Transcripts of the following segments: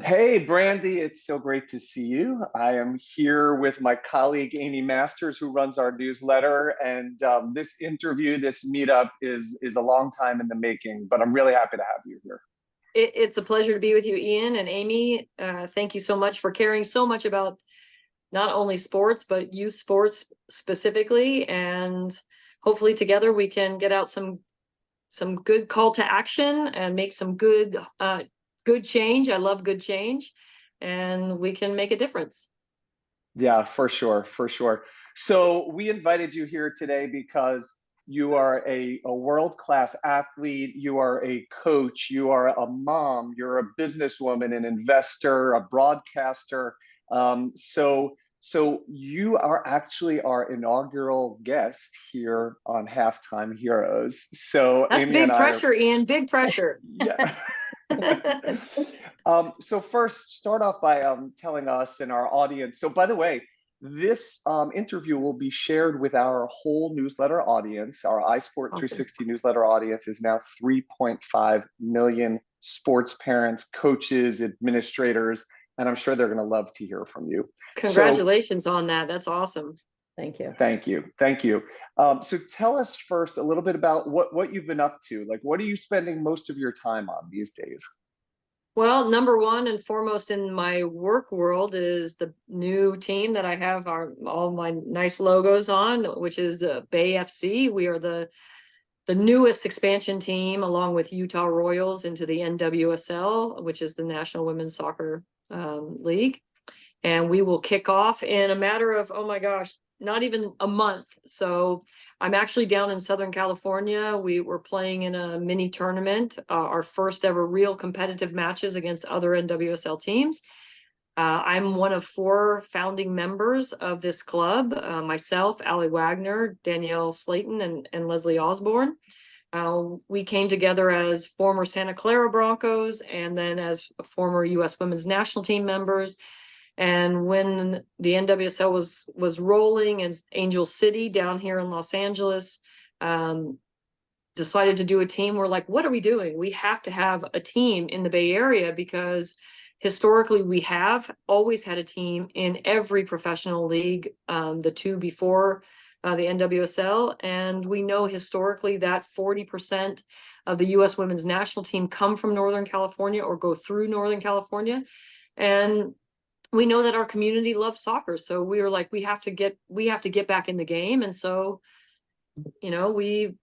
Hey, Brandi, it's so great to see you. I am here with my colleague, Amy Masters, who runs our newsletter. And this interview, this meetup is a long time in the making, but I'm really happy to have you here. It's a pleasure to be with you, Ian and Amy. Thank you so much for caring so much about not only sports, but youth sports specifically. And hopefully together we can get out some good call to action and make some good change. I love good change, and we can make a difference. Yeah, for sure, for sure. So we invited you here today because you are a world-class athlete, you are a coach, you are a mom, you're a businesswoman, an investor, a broadcaster. So you are actually our inaugural guest here on Halftime Heroes. So That's Amy and big I are, pressure, Ian. Big pressure. yeah. So first, start off by telling us and our audience. So by the way, this interview will be shared with our whole newsletter audience. Our iSport Awesome. 360 newsletter audience is now 3.5 million sports parents, coaches, administrators, and I'm sure they're going to love to hear from you. So Congratulations on that. That's awesome. Thank you. thank you. Thank you. So tell us first a little bit about what you've been up to. Like, what are you spending most of your time on these days? Well, number one and foremost in my work world is the new team that I have all my nice logos on, which is Bay FC. We are the newest expansion team, along with Utah Royals, into the NWSL, which is the National Women's Soccer League. And we will kick off in a matter of, oh my gosh, not even a month. So I'm actually down in Southern California. We were playing in a mini tournament, our first ever real competitive matches against other NWSL teams. I'm one of four founding members of this club, myself, Allie Wagner, Danielle Slayton, and Leslie Osborne. We came together as former Santa Clara Broncos and then as former U.S. Women's National Team members. And when the NWSL was rolling, and Angel City down here in Los Angeles decided to do a team, we're like, what are we doing? We have to have a team in the Bay Area, because historically we have always had a team in every professional league, the two before the NWSL. And we know historically that 40% of the U.S. women's national team come from Northern California or go through Northern California. And we know that our community loves soccer. So we were like, we have to get back in the game. And so, we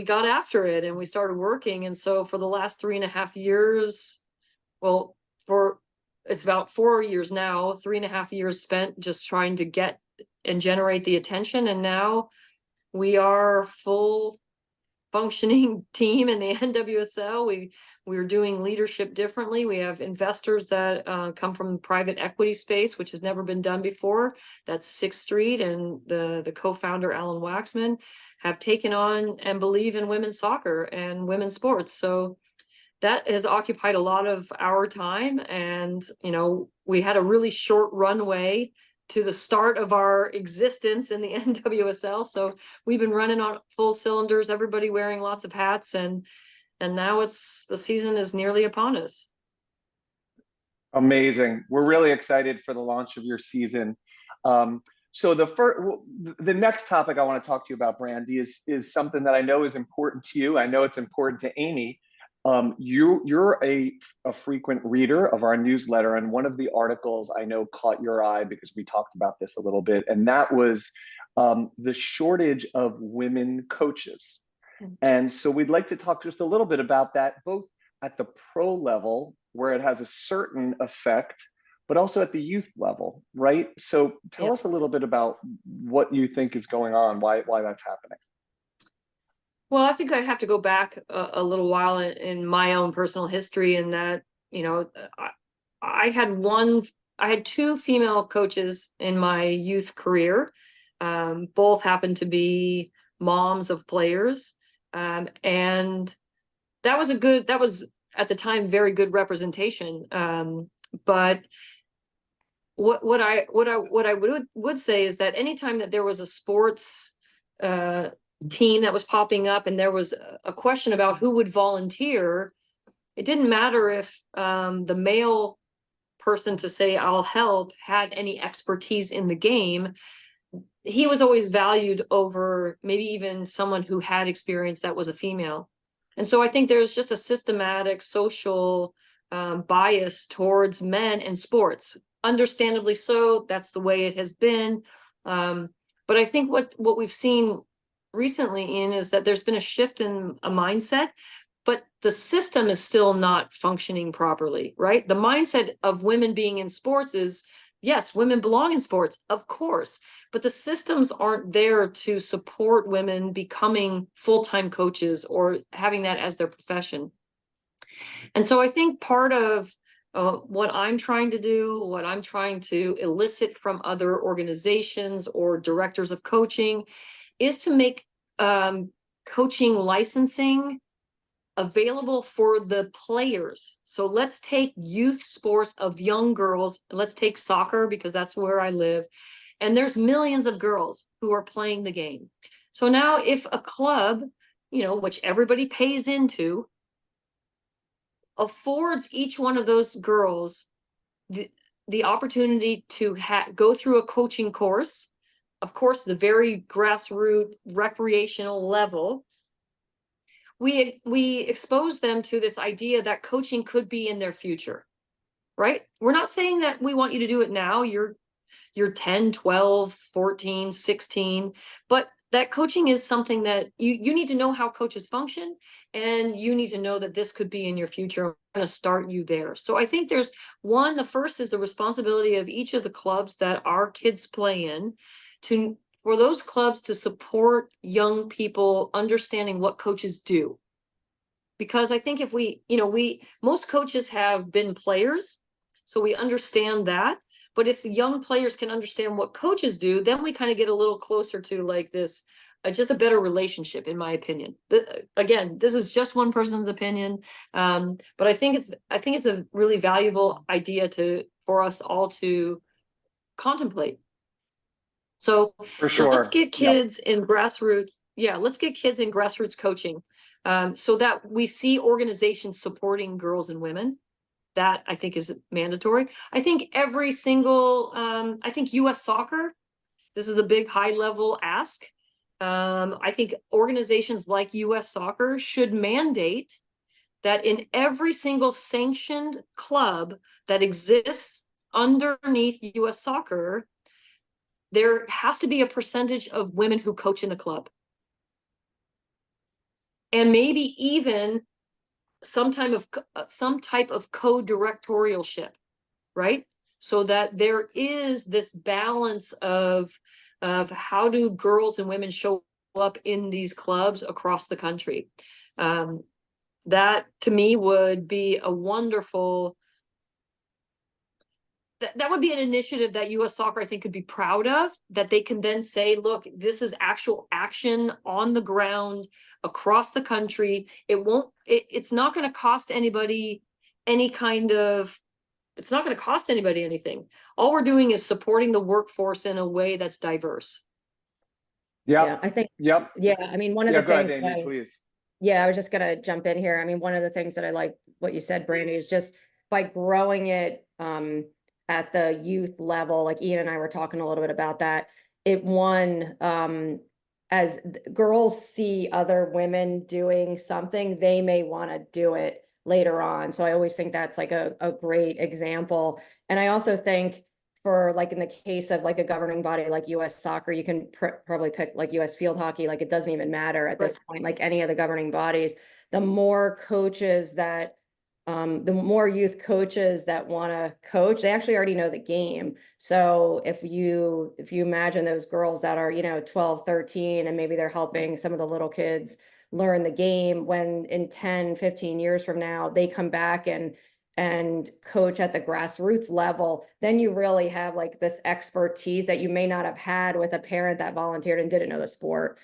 got after it and we started working. And so for the last 3.5 years, well, it's about 4 years now, 3.5 years spent just trying to get and generate the attention. And now we are full functioning team in the NWSL. We're doing leadership differently. We have investors that come from the private equity space, which has never been done before. That's Sixth Street, and the co-founder Alan Waxman have taken on and believe in women's soccer and women's sports. So that has occupied a lot of our time. And we had a really short runway to the start of our existence in the NWSL. So we've been running on full cylinders, everybody wearing lots of hats, and now the season is nearly upon us. Amazing. We're really excited for the launch of your season. So the next topic I want to talk to you about, Brandi, is something that I know is important to you. I know it's important to Amy. You're a frequent reader of our newsletter, and one of the articles I know caught your eye because we talked about this a little bit, and that was the shortage of women coaches. And so we'd like to talk just a little bit about that, both at the pro level, where it has a certain effect, but also at the youth level, right? So tell Yeah. us a little bit about what you think is going on, why that's happening. Well, I think I have to go back a little while in my own personal history, in that, I had two female coaches in my youth career. Both happened to be moms of players. And that was at the time very good representation. But what I would say is that anytime that there was a sports team that was popping up and there was a question about who would volunteer, it didn't matter if the male person to say, I'll help, had any expertise in the game, he was always valued over maybe even someone who had experience that was a female. And so I think there's just a systematic social bias towards men in sports. Understandably so, that's the way it has been. But I think what we've seen recently is that there's been a shift in a mindset, but the system is still not functioning properly, right? The mindset of women being in sports is, yes, women belong in sports, of course, but the systems aren't there to support women becoming full-time coaches or having that as their profession. And so I think part of what I'm trying to do, what I'm trying to elicit from other organizations or directors of coaching, is to make coaching licensing available for the players. So let's take youth sports of young girls. Let's take soccer because that's where I live. And there's millions of girls who are playing the game. So now if a club, which everybody pays into, affords each one of those girls the opportunity to go through a coaching course, of course, the very grassroots recreational level, we expose them to this idea that coaching could be in their future, right? We're not saying that we want you to do it now. You're 10, 12, 14, 16, but that coaching is something that you need to know how coaches function, and you need to know that this could be in your future. I'm going to start you there. So I think there's the first is the responsibility of each of the clubs that our kids play in for those clubs to support young people understanding what coaches do. Because I think if most coaches have been players, so we understand that. But if the young players can understand what coaches do, then we kind of get a little closer to like this, just a better relationship, in my opinion. Again, this is just one person's opinion, but I think it's a really valuable idea for us all to contemplate. So For let's sure. get kids in grassroots. Yeah, let's get kids in grassroots coaching, so that we see organizations supporting girls and women. That I think is mandatory. I think every single, I think US soccer, this is a big high level ask. I think organizations like US soccer should mandate that in every single sanctioned club that exists underneath US soccer, there has to be a percentage of women who coach in the club. And maybe even some type of co-directorialship, right? So that there is this balance of how do girls and women show up in these clubs across the country. That to me would be a wonderful, that would be an initiative that US soccer I think could be proud of, that they can then say, look, this is actual action on the ground across the country. It's not going to cost anybody it's not going to cost anybody anything. All we're doing is supporting the workforce in a way that's diverse. Yeah, I think, Yep. yeah, I mean, one of the Go ahead, things Amy, please. yeah, I was just gonna jump in here. I mean, one of the things that I like what you said, Brandi, is just by growing it at the youth level, like Ian and I were talking a little bit about that. As girls see other women doing something, they may want to do it later on. So I always think that's like a great example. And I also think for like in the case of like a governing body like US soccer, you can probably pick like US field hockey, like it doesn't even matter at this point, like any of the governing bodies. The more coaches that the more youth coaches that want to coach, they actually already know the game. So if you imagine those girls that are 12, 13, and maybe they're helping some of the little kids learn the game, when in 10, 15 years from now they come back and coach at the grassroots level, then you really have like this expertise that you may not have had with a parent that volunteered and didn't know the sport,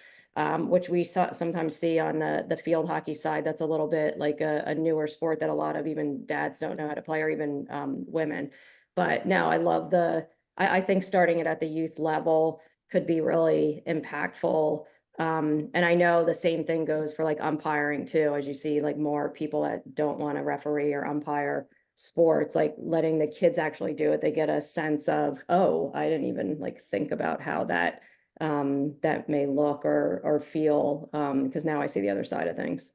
which we sometimes see on the field hockey side. That's a little bit like a newer sport that a lot of even dads don't know how to play, or even women. But no, I love I think starting it at the youth level could be really impactful. And I know the same thing goes for like umpiring too, as you see like more people that don't want to referee or umpire sports, like letting the kids actually do it, they get a sense of, oh, I didn't even like think about how that that may look or feel, because now I see the other side of things.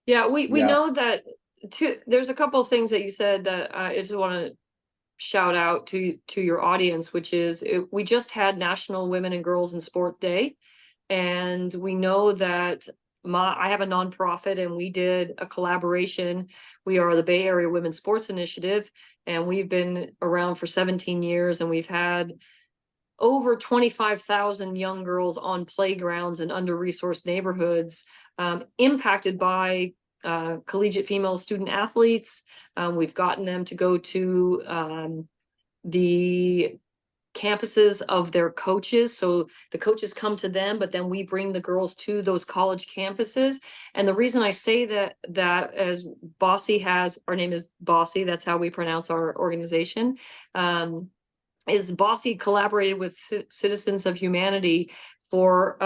Yeah, we Yeah. know that there's a couple of things that you said that I just want to shout out to your audience, which is we just had National Women and Girls in Sport Day, and we know that I have a nonprofit, and we did a collaboration. We are the Bay Area Women's Sports Initiative, and we've been around for 17 years, and we've had over 25,000 young girls on playgrounds in under-resourced neighborhoods, impacted by collegiate female student athletes. We've gotten them to go to the campuses of their coaches. So the coaches come to them, but then we bring the girls to those college campuses. And the reason I say that as Bossy has, our name is Bossy, that's how we pronounce our organization, is Bossy collaborated with Citizens of Humanity for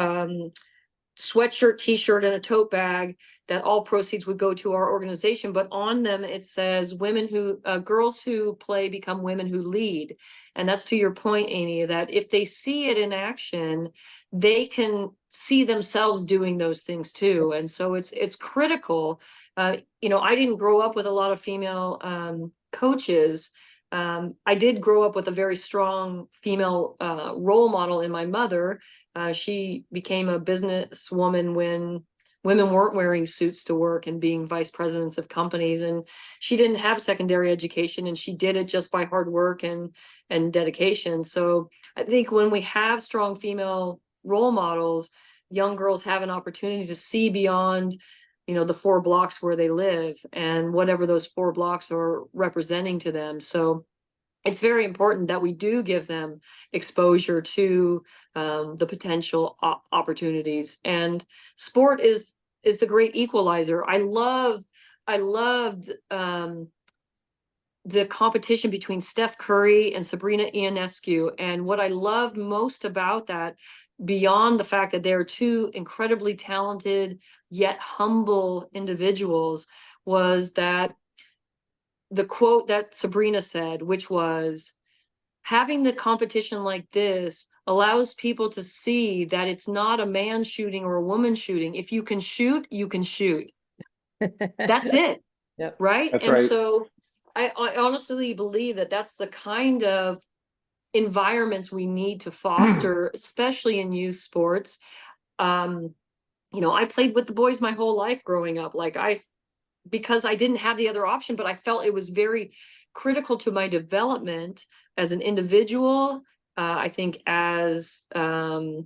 sweatshirt, t-shirt, and a tote bag that all proceeds would go to our organization. But on them, it says girls who play become women who lead. And that's to your point, Amy, that if they see it in action, they can see themselves doing those things too. And so it's critical. I didn't grow up with a lot of female coaches. I did grow up with a very strong female role model in my mother. She became a businesswoman when women weren't wearing suits to work and being vice presidents of companies. And she didn't have secondary education, and she did it just by hard work and dedication. So I think when we have strong female role models, young girls have an opportunity to see beyond the 4 blocks where they live and whatever those 4 blocks are representing to them. So it's very important that we do give them exposure to the potential opportunities. And sport is the great equalizer. I loved the competition between Steph Curry and Sabrina Ionescu. And what I loved most about that, beyond the fact that they're 2 incredibly talented yet humble individuals, was that the quote that Sabrina said, which was, having the competition like this allows people to see that it's not a man shooting or a woman shooting. If you can shoot, you can shoot. That's it. Yep. Right. That's And right. so I honestly believe that that's the kind of environments we need to foster, especially in youth sports. I played with the boys my whole life growing up. Because I didn't have the other option, but I felt it was very critical to my development as an individual. I think as a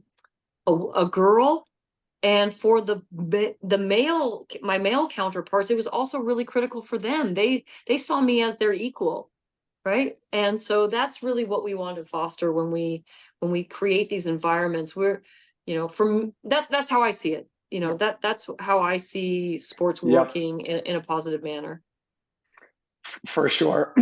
girl, and for my male counterparts, it was also really critical for them. They saw me as their equal, right? And so that's really what we want to foster when we create these environments. That's how I see it. That's how I see sports Yep, working in a positive manner. for sure.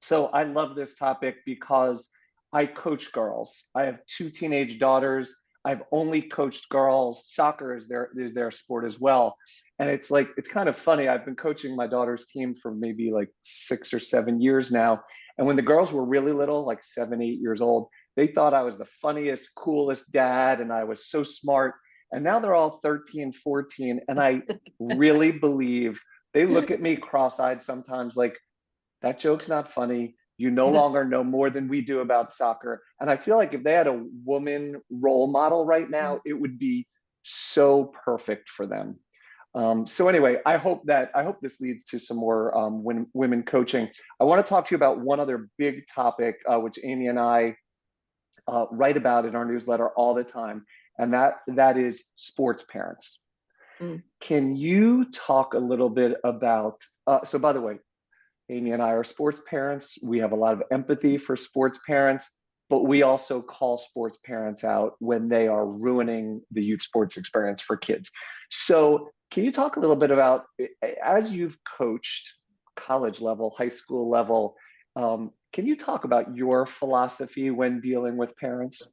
So I love this topic because I coach girls. I have 2 teenage daughters. I've only coached girls. Soccer is their sport as well. And it's kind of funny. I've been coaching my daughter's team for maybe like 6 or 7 years now. And when the girls were really little, like 7, 8 years old, they thought I was the funniest, coolest dad, and I was so smart. And now they're all 13, 14. And I really believe they look at me cross-eyed sometimes like, that joke's not funny. You no longer know more than we do about soccer. And I feel like if they had a woman role model right now, it would be so perfect for them. So anyway, I hope this leads to some more women coaching. I want to talk to you about one other big topic, which Amy and I write about in our newsletter all the time, and that is sports parents. Can you talk a little bit about, so by the way, Amy and I are sports parents. We have a lot of empathy for sports parents, but we also call sports parents out when they are ruining the youth sports experience for kids. So can you talk a little bit about, as you've coached college level, high school level, can you talk about your philosophy when dealing with parents?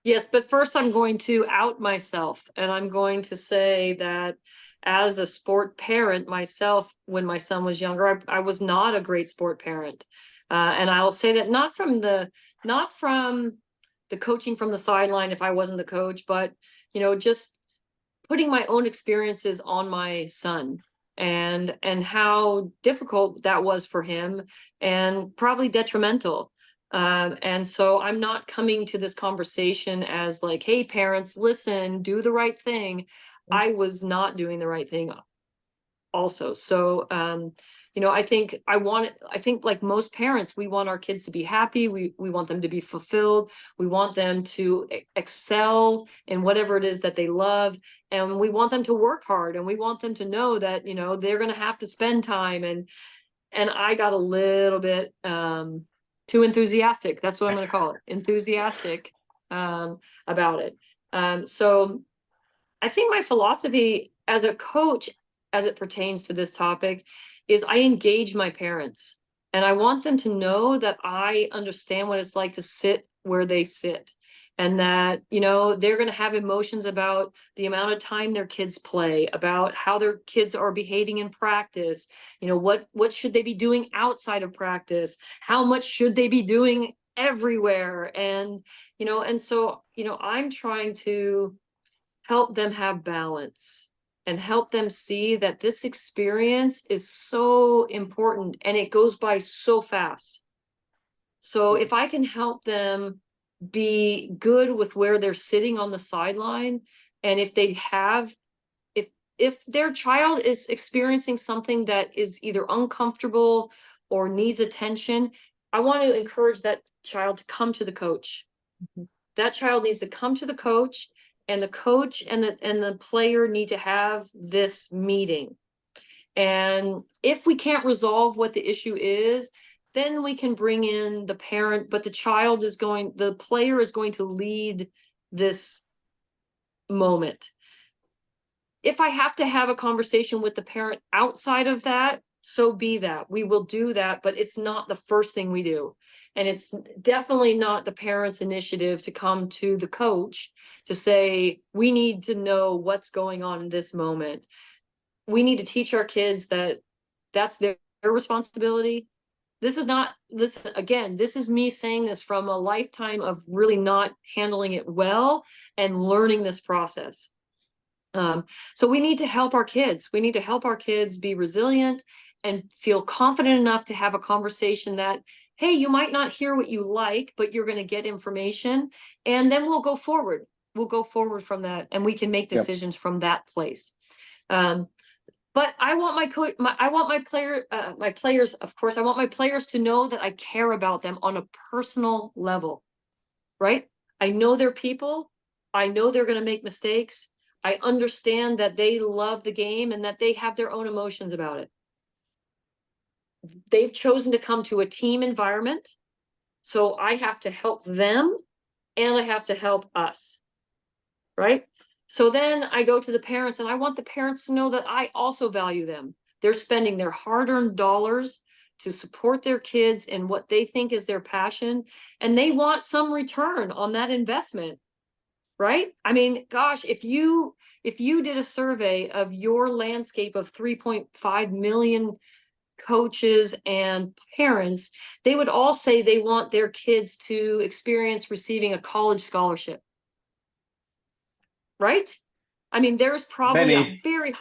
Yes, but first I'm going to out myself, and I'm going to say that as a sport parent myself, when my son was younger, I was not a great sport parent. And I'll say that not from the coaching from the sideline if I wasn't the coach, but, just putting my own experiences on my son, and how difficult that was for him, and probably detrimental. And so I'm not coming to this conversation as like, hey, parents, listen, do the right thing. I was not doing the right thing also. So, I think like most parents, we want our kids to be happy. We want them to be fulfilled. We want them to excel in whatever it is that they love. And we want them to work hard, and we want them to know that, they're going to have to spend time. And I got a little bit, too enthusiastic. That's what I'm going to call it. Enthusiastic, about it. So I think my philosophy as a coach, as it pertains to this topic, is I engage my parents, and I want them to know that I understand what it's like to sit where they sit, and that, they're going to have emotions about the amount of time their kids play, about how their kids are behaving in practice, what should they be doing outside of practice, how much should they be doing everywhere. And so, I'm trying to help them have balance, and help them see that this experience is so important, and it goes by so fast. So if I can help them be good with where they're sitting on the sideline, and if their child is experiencing something that is either uncomfortable or needs attention, I want to encourage that child to come to the coach. That child needs to come to the coach, and the coach and the player need to have this meeting. And if we can't resolve what the issue is, then we can bring in the parent, but the player is going to lead this moment. If I have to have a conversation with the parent outside of that, so be that. We will do that, but it's not the first thing we do. And it's definitely not the parent's initiative to come to the coach to say, we need to know what's going on in this moment. We need to teach our kids that that's their responsibility. This is me saying this from a lifetime of really not handling it well and learning this process. So we need to help our kids. We need to help our kids be resilient and feel confident enough to have a conversation that, hey, you might not hear what you like, but you're going to get information, and then we'll go forward. We'll go forward from that, and we can make decisions from that place. But I want my players, of course, I want my players to know that I care about them on a personal level, right? I know they're people. I know they're going to make mistakes. I understand that they love the game and that they have their own emotions about it. They've chosen to come to a team environment, so I have to help them, and I have to help us, right? So then I go to the parents, and I want the parents to know that I also value them. They're spending their hard-earned dollars to support their kids in what they think is their passion, and they want some return on that investment, right? I mean, gosh, if you did a survey of your landscape of 3.5 million coaches and parents, they would all say they want their kids to experience receiving a college scholarship. Right? I mean, there's probably a very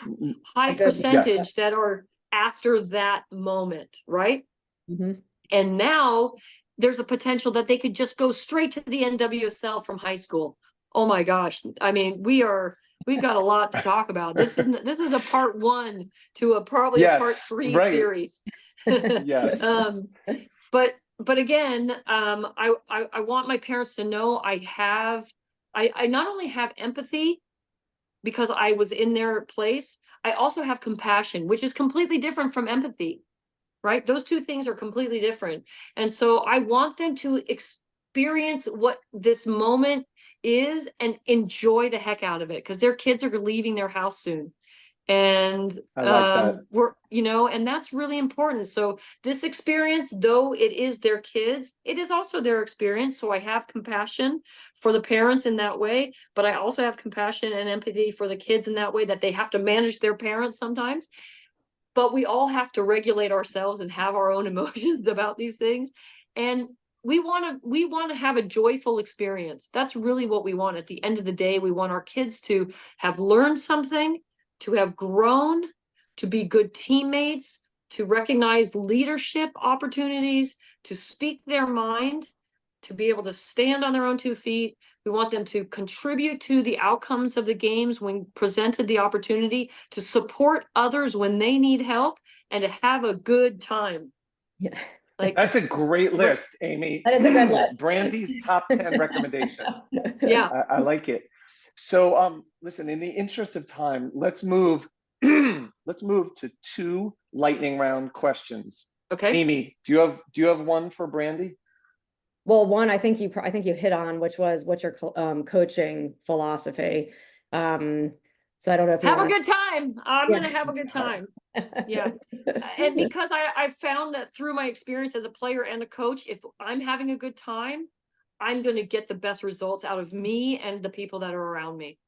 high percentage that are after that moment, right? And now there's a potential that they could just go straight to the NWSL from high school. Oh my gosh. I mean, we've got a lot to talk about. This is a part 1 to a part 3 series. Yes. But again, I want my parents to know I not only have empathy because I was in their place, I also have compassion, which is completely different from empathy, right? Those two things are completely different. And so I want them to experience what this moment is and enjoy the heck out of it, because their kids are leaving their house soon. And I like that. we're, and that's really important. So this experience, though it is their kids, it is also their experience. So I have compassion for the parents in that way, but I also have compassion and empathy for the kids in that way, that they have to manage their parents sometimes. But we all have to regulate ourselves and have our own emotions about these things. And we want to have a joyful experience. That's really what we want. At the end of the day, we want our kids to have learned something, to have grown, to be good teammates, to recognize leadership opportunities, to speak their mind, to be able to stand on their own 2 feet. We want them to contribute to the outcomes of the games when presented the opportunity, to support others when they need help, and to have a good time. Yeah. Like, That's a great list, Amy. That is a good list. Brandy's top 10 recommendations. yeah. I like it. So, listen, in the interest of time, let's move to 2 lightning round questions. Okay. Amy, do you have one for Brandy? Well, one, I think you hit on, which was what's your coaching philosophy. So I don't know if you Have a want good time. I'm Yeah. gonna have a good time. Yeah. And because I've found that through my experience as a player and a coach, if I'm having a good time, I'm going to get the best results out of me and the people that are around me.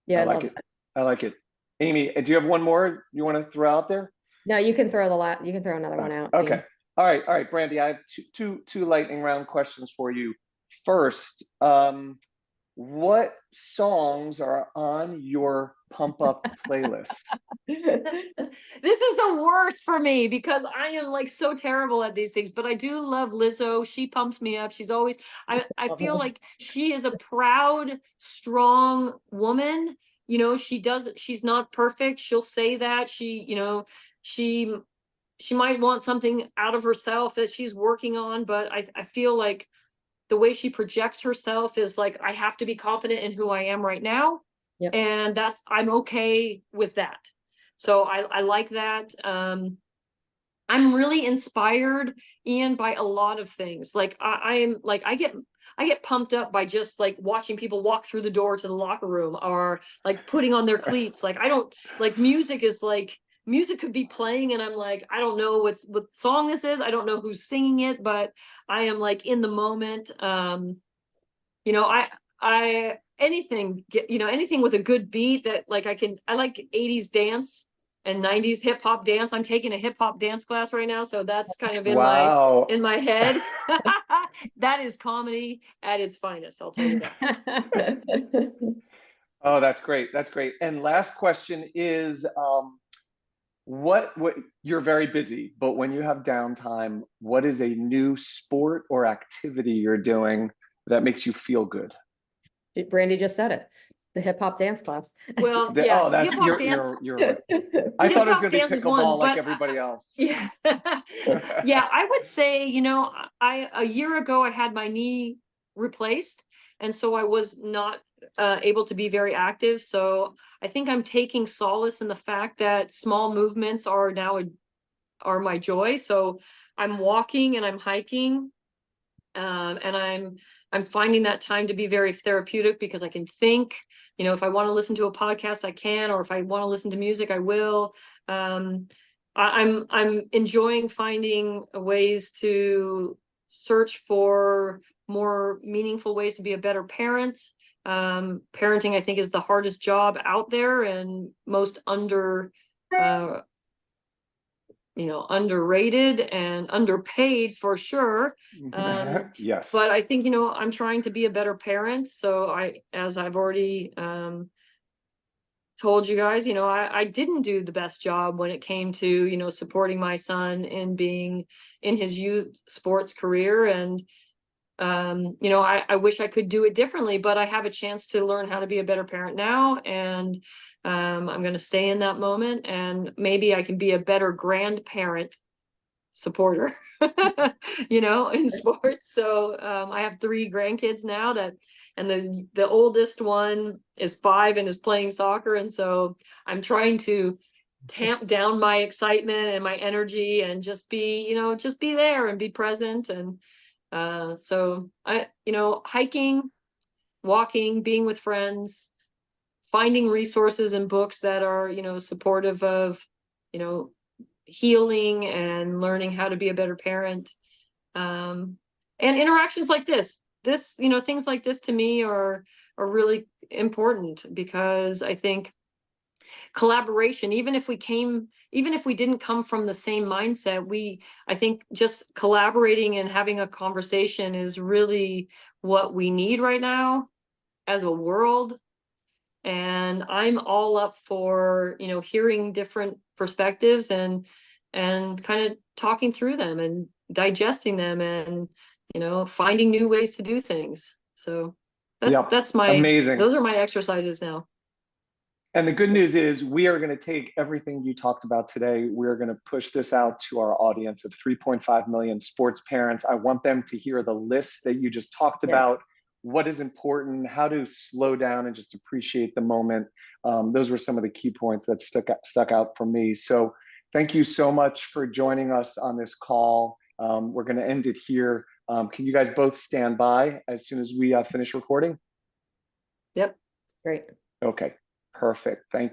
Yeah, I like it. I like it. Amy, do you have one more you want to throw out there? No, you can throw you can throw another one out. Okay. All right, Brandy, I have two lightning round questions for you. First, what songs are on your pump up playlist? This is the worst for me because I am like so terrible at these things, but I do love Lizzo. She pumps me up. She's always, I feel like she is a proud, strong woman. She's not perfect. She'll say that she might want something out of herself that she's working on, but I feel like the way she projects herself is like, I have to be confident in who I am right now. Yep. And I'm okay with that. So I like that. I'm really inspired, Ian, by a lot of things. Like I get pumped up by just like watching people walk through the door to the locker room, or like putting on their cleats. Like I don't like music could be playing and I'm like, I don't know what song this is. I don't know who's singing it, but I am like in the moment. Anything with a good beat that like I like 80s dance and 90s hip hop dance. I'm taking a hip hop dance class right now, so that's kind of in my head. That is comedy at its finest, I'll tell you that. Oh, that's great. That's great. And last question is, what you're very busy, but when you have downtime, what is a new sport or activity you're doing that makes you feel good? Brandy just said it. The hip hop dance class. Well, Oh, that's hip hop dance. you're right. I thought it was going to be pickleball like everybody else. Yeah. Yeah, I would say, a year ago I had my knee replaced, and so I was not able to be very active. So I think I'm taking solace in the fact that small movements are my joy. So I'm walking and I'm hiking, and I'm finding that time to be very therapeutic because I can think. If I want to listen to a podcast, I can, or if I want to listen to music, I will. I'm enjoying finding ways to search for more meaningful ways to be a better parent. Parenting, I think, is the hardest job out there and most underrated and underpaid for sure. Yes. But I think, I'm trying to be a better parent. So as I've already told you guys, I didn't do the best job when it came to, supporting my son in being in his youth sports career. And, I wish I could do it differently, but I have a chance to learn how to be a better parent now. And I'm going to stay in that moment, and maybe I can be a better grandparent supporter, in sports. So I have 3 grandkids now and the oldest one is 5 and is playing soccer. And so I'm trying to tamp down my excitement and my energy and just be there and be present. And so hiking, walking, being with friends, finding resources and books that are, you know, supportive of, you know, healing and learning how to be a better parent. And interactions like this, you know, things like this to me are really important, because I think collaboration, even if we didn't come from the same mindset, I think just collaborating and having a conversation is really what we need right now as a world. And I'm all up for, you know, hearing different perspectives and kind of talking through them and digesting them, and, you know, finding new ways to do things. So Yep. Amazing. those are my exercises now. And the good news is we are going to take everything you talked about today. We're going to push this out to our audience of 3.5 million sports parents. I want them to hear the list that you just talked about, what is important, how to slow down and just appreciate the moment. Those were some of the key points that stuck out for me. So thank you so much for joining us on this call. We're going to end it here. Can you guys both stand by as soon as we finish recording? Yep. Great. Okay. Perfect. Thank you.